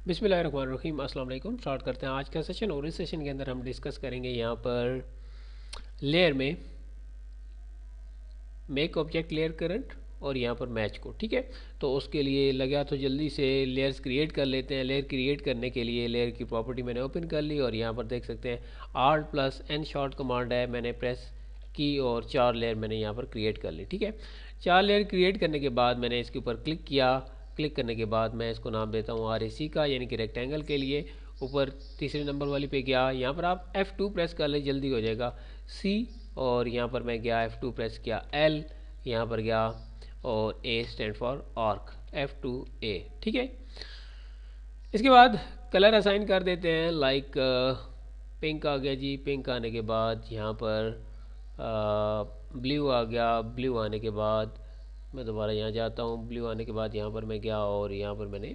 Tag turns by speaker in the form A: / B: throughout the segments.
A: बिस्मिल्लाहिर्रहमानिर्रहीम अस्सलाम वालेकुम। स्टार्ट करते हैं आज का सेशन। और इस सेशन के अंदर हम डिस्कस करेंगे यहाँ पर लेयर में मेक ऑब्जेक्ट लेयर करंट और यहाँ पर मैच को। ठीक है, तो उसके लिए लगा तो जल्दी से लेयर्स क्रिएट कर लेते हैं। लेयर क्रिएट करने के लिए लेयर की प्रॉपर्टी मैंने ओपन कर ली और यहाँ पर देख सकते हैं Alt+N शॉर्ट कमांड है, मैंने प्रेस की और 4 लेयर मैंने यहाँ पर क्रिएट कर ली। ठीक है, 4 लेयर क्रिएट करने के बाद मैंने इसके ऊपर क्लिक किया। क्लिक करने के बाद मैं इसको नाम देता हूँ RAC का, यानी कि रेक्टेंगल के लिए। ऊपर तीसरे नंबर वाली पे गया, यहाँ पर आप F2 प्रेस कर ले, जल्दी हो जाएगा। C, और यहाँ पर मैं गया F2 प्रेस किया। L यहाँ पर गया और A stand for arc, F2A। ठीक है, इसके बाद कलर असाइन कर देते हैं। लाइक पिंक आ गया जी। पिंक आने के बाद यहाँ पर ब्लू आ गया। ब्लू आने के बाद मैं दोबारा यहाँ जाता हूँ। ब्लू आने के बाद यहाँ पर मैं गया और यहाँ पर मैंने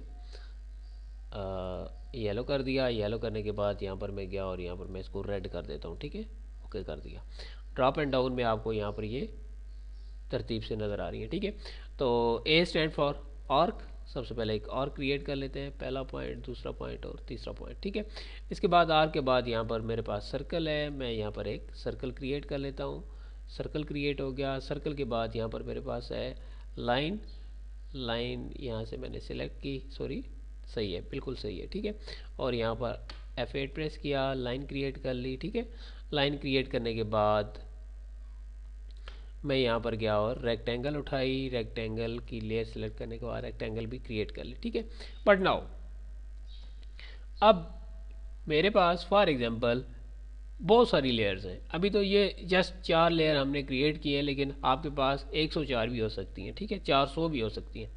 A: येलो कर दिया। येलो करने के बाद यहाँ पर मैं गया और यहाँ पर मैं इसको रेड कर देता हूँ। ठीक है, ओके कर दिया। ड्रॉप एंड डाउन में आपको यहाँ पर ये तरतीब से नज़र आ रही है। ठीक है, तो A स्टैंड फॉर आर्क। सबसे पहले एक आर्क क्रिएट कर लेते हैं, पहला पॉइंट, दूसरा पॉइंट और तीसरा पॉइंट। ठीक है, इसके बाद आर्क के बाद यहाँ पर मेरे पास सर्कल है, मैं यहाँ पर एक सर्कल क्रिएट कर लेता हूँ। सर्कल क्रिएट हो गया। सर्कल के बाद यहाँ पर मेरे पास है लाइन। लाइन यहाँ से मैंने सिलेक्ट की, सॉरी सही है, बिल्कुल सही है। ठीक है, और यहाँ पर F8 प्रेस किया, लाइन क्रिएट कर ली। ठीक है, लाइन क्रिएट करने के बाद मैं यहाँ पर गया और रेक्टेंगल उठाई। रेक्टेंगल की लेयर सेलेक्ट करने के बाद रेक्टेंगल भी क्रिएट कर ली। ठीक है, बट नाउ अब मेरे पास फॉर एग्जांपल बहुत सारी लेयर्स हैं। अभी तो ये जस्ट 4 लेयर हमने क्रिएट किए हैं, लेकिन आपके पास 104 भी हो सकती हैं। ठीक है, 400 भी हो सकती हैं।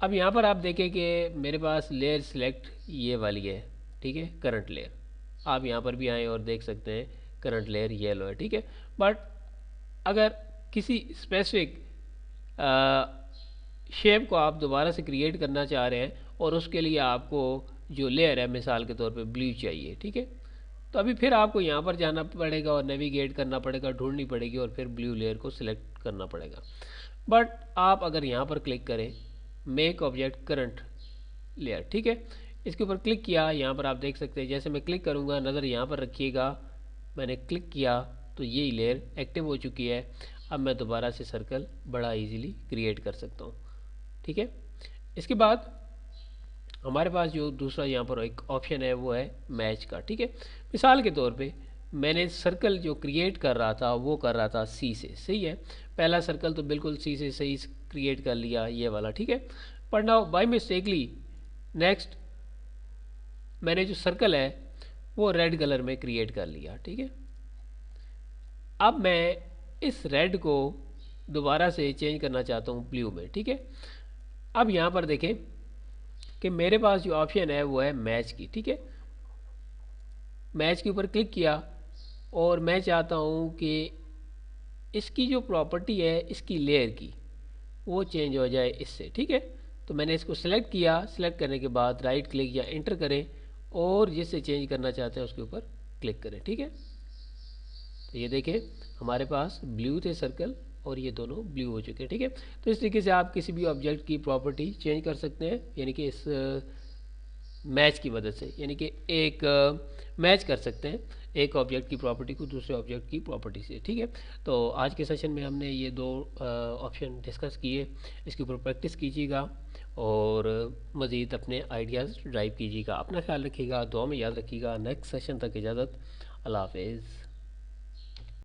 A: अब यहाँ पर आप देखें कि मेरे पास लेयर सिलेक्ट ये वाली है। ठीक है, करंट लेयर। आप यहाँ पर भी आएँ और देख सकते हैं करंट लेयर येलो है। ठीक है, बट अगर किसी स्पेसिफिक शेप को आप दोबारा से क्रिएट करना चाह रहे हैं और उसके लिए आपको जो लेयर है मिसाल के तौर पे ब्लू चाहिए। ठीक है, तो अभी फिर आपको यहाँ पर जाना पड़ेगा और नेविगेट करना पड़ेगा, ढूंढनी पड़ेगी और फिर ब्लू लेयर को सिलेक्ट करना पड़ेगा। बट आप अगर यहाँ पर क्लिक करें मेक ऑब्जेक्ट करंट लेयर, ठीक है, इसके ऊपर क्लिक किया। यहाँ पर आप देख सकते हैं जैसे मैं क्लिक करूँगा, नज़र यहाँ पर रखिएगा, मैंने क्लिक किया तो ये लेयर एक्टिव हो चुकी है। अब मैं दोबारा से सर्कल बड़ा इजीली क्रिएट कर सकता हूँ। ठीक है, इसके बाद हमारे पास जो दूसरा यहाँ पर एक ऑप्शन है वो है मैच का। ठीक है, मिसाल के तौर पे मैंने सर्कल जो क्रिएट कर रहा था वो कर रहा था सी से, सही है। पहला सर्कल तो बिल्कुल सी से सही क्रिएट कर लिया, ये वाला। ठीक है, पर नाउ बाय मिस्टेकली नेक्स्ट मैंने जो सर्कल है वो रेड कलर में क्रिएट कर लिया। ठीक है, अब मैं इस रेड को दोबारा से चेंज करना चाहता हूँ ब्लू में। ठीक है, अब यहाँ पर देखें कि मेरे पास जो ऑप्शन है वो है मैच की। ठीक है, मैच के ऊपर क्लिक किया और मैं चाहता हूँ कि इसकी जो प्रॉपर्टी है इसकी लेयर की वो चेंज हो जाए इससे। ठीक है, तो मैंने इसको सेलेक्ट किया। सेलेक्ट करने के बाद राइट क्लिक या एंटर करें और जिससे चेंज करना चाहते हैं उसके ऊपर क्लिक करें। ठीक है, तो ये देखें हमारे पास ब्लू थे सर्कल और ये दोनों ब्लू हो चुके हैं। ठीक है, तो इस तरीके से आप किसी भी ऑब्जेक्ट की प्रॉपर्टी चेंज कर सकते हैं, यानी कि इस मैच की मदद से, यानी कि एक मैच कर सकते हैं एक ऑब्जेक्ट की प्रॉपर्टी को दूसरे ऑब्जेक्ट की प्रॉपर्टी से। ठीक है, तो आज के सेशन में हमने ये 2 ऑप्शन डिस्कस किए। इसके ऊपर प्रैक्टिस कीजिएगा और मज़ीद अपने आइडियाज़ ड्राइव कीजिएगा। अपना ख्याल रखिएगा, दुआ में याद रखिएगा। नेक्स्ट सेशन तक इजाज़त, अल्लाह हाफिज़।